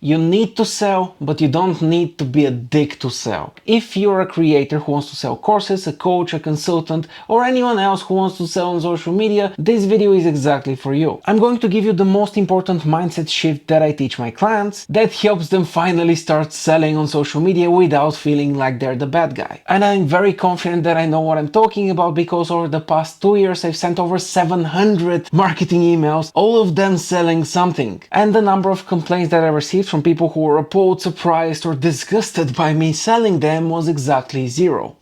You need to sell, but you don't need to be a dick to sell. If you're a creator who wants to sell courses, a coach, a consultant, or anyone else who wants to sell on social media, this video is exactly for you. I'm going to give you the most important mindset shift that I teach my clients that helps them finally start selling on social media without feeling like they're the bad guy. And I'm very confident that I know what I'm talking about because over the past 2 years I've sent over 700 marketing emails, all of them selling something. And the number of complaints that I received from people who were appalled, surprised, or disgusted by me selling them was exactly zero.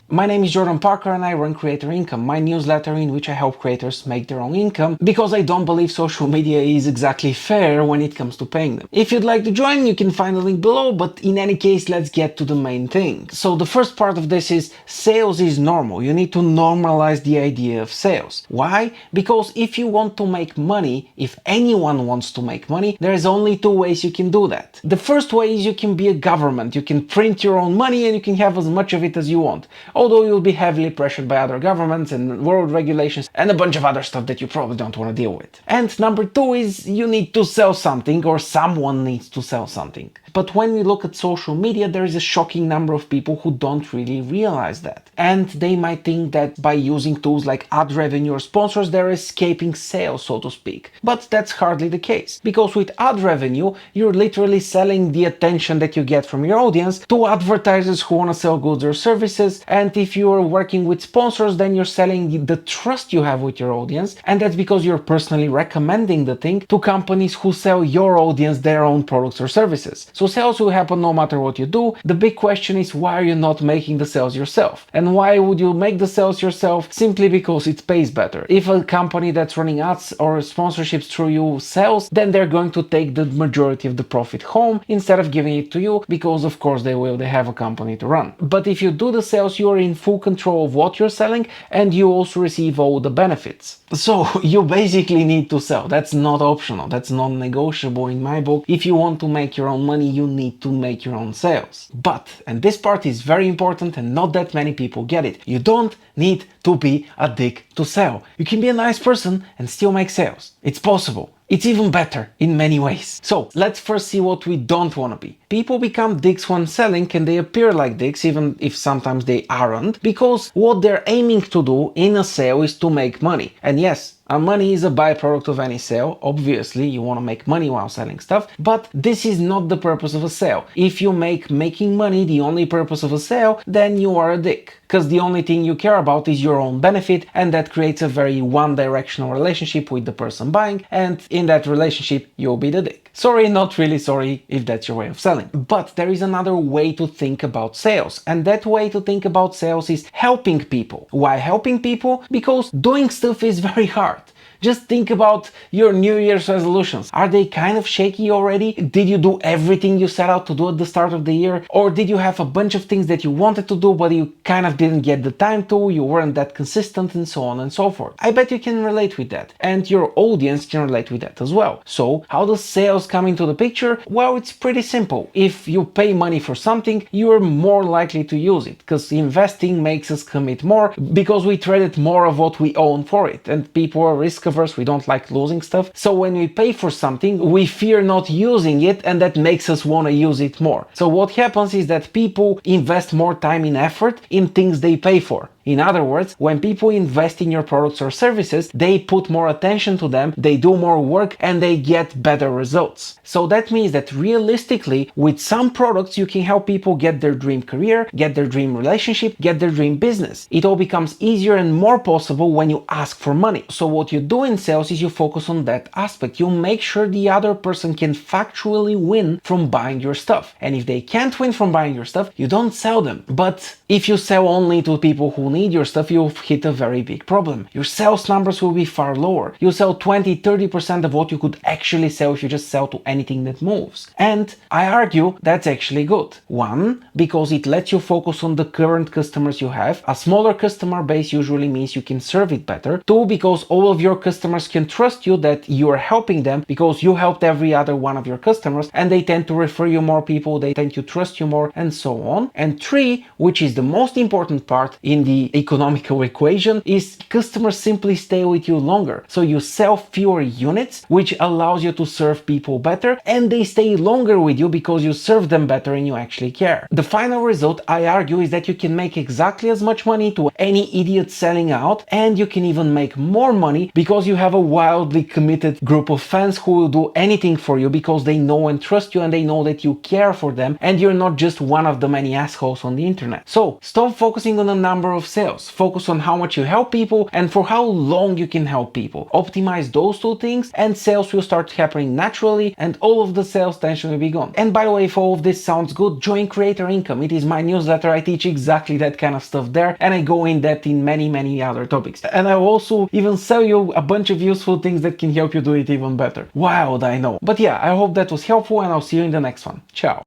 My name is Jordan Parker and I run Creator Income, my newsletter in which I help creators make their own income because I don't believe social media is exactly fair when it comes to paying them. If you'd like to join, you can find the link below, but in any case, let's get to the main thing. So the first part of this is sales is normal. You need to normalize the idea of sales. Why? Because if you want to make money, if anyone wants to make money, there's only two ways you can do that. The first way is you can be a government. You can print your own money and you can have as much of it as you want. Although you'll be heavily pressured by other governments and world regulations and a bunch of other stuff that you probably don't want to deal with. And number two is you need to sell something or someone needs to sell something. But when we look at social media, there is a shocking number of people who don't really realize that. And they might think that by using tools like ad revenue or sponsors, they're escaping sales, so to speak. But that's hardly the case. Because with ad revenue, you're literally selling the attention that you get from your audience to advertisers who want to sell goods or services. And if you're working with sponsors, then you're selling the trust you have with your audience. And that's because you're personally recommending the thing to companies who sell your audience their own products or services. So sales will happen no matter what you do. The big question is, why are you not making the sales yourself? And why would you make the sales yourself? Simply because it pays better. If a company that's running ads or sponsorships through you sells, then they're going to take the majority of the profit home instead of giving it to you because of course they have a company to run. But if you do the sales, you're in full control of what you're selling and you also receive all the benefits. So you basically need to sell. That's not optional. That's non-negotiable in my book. If you want to make your own money, you need to make your own sales. But, and this part is very important and not that many people get it, you don't need to be a dick to sell. You can be a nice person and still make sales. It's possible. It's even better in many ways. So let's first see what we don't want to be. People become dicks when selling and they appear like dicks even if sometimes they aren't, because what they're aiming to do in a sale is to make money. And yes, money is a byproduct of any sale. Obviously, you want to make money while selling stuff, but this is not the purpose of a sale. If you make making money the only purpose of a sale, then you are a dick. Because the only thing you care about is your own benefit, and that creates a very one-directional relationship with the person buying, and in that relationship, you'll be the dick. Sorry, not really sorry if that's your way of selling. But there is another way to think about sales, and that way to think about sales is helping people. Why helping people? Because doing stuff is very hard. Just think about your New Year's resolutions. Are they kind of shaky already? Did you do everything you set out to do at the start of the year? Or did you have a bunch of things that you wanted to do but you kind of didn't get the time to, you weren't that consistent, and so on and so forth? I bet you can relate with that. And your audience can relate with that as well. So how does sales come into the picture? Well, it's pretty simple. If you pay money for something, you're more likely to use it, because investing makes us commit more because we traded more of what we own for it. And people are risk averse, we don't like losing stuff. So when we pay for something, we fear not using it, and that makes us want to use it more. So what happens is that people invest more time and effort in things they pay for. In other words, when people invest in your products or services, they put more attention to them, they do more work, and they get better results. So that means that realistically, with some products, you can help people get their dream career, get their dream relationship, get their dream business. It all becomes easier and more possible when you ask for money. So what you do in sales is you focus on that aspect. You make sure the other person can factually win from buying your stuff. And if they can't win from buying your stuff, you don't sell them. But if you sell only to people who need your stuff, you'll hit a very big problem. Your sales numbers will be far lower. You'll sell 20-30% of what you could actually sell if you just sell to anything that moves. And I argue that's actually good. One, because it lets you focus on the current customers you have. A smaller customer base usually means you can serve it better. Two, because all of your customers can trust you that you are helping them because you helped every other one of your customers, and they tend to refer you more people, they tend to trust you more, and so on. And three, which is the most important part in the the economical equation is customers simply stay with you longer. So you sell fewer units, which allows you to serve people better, and they stay longer with you because you serve them better and you actually care. The final result, I argue, is that you can make exactly as much money to any idiot selling out, and you can even make more money because you have a wildly committed group of fans who will do anything for you because they know and trust you and they know that you care for them and you're not just one of the many assholes on the internet. So stop focusing on the number of sales, focus on how much you help people and for how long you can help people. Optimize those two things and sales will start happening naturally and all of the sales tension will be gone. And by the way, if all of this sounds good, join Creator Income. It is my newsletter. I teach exactly that kind of stuff there and I go in depth in many other topics. And I also even sell you a bunch of useful things that can help you do it even better. Wild, I know. But yeah, I hope that was helpful and I'll see you in the next one. Ciao.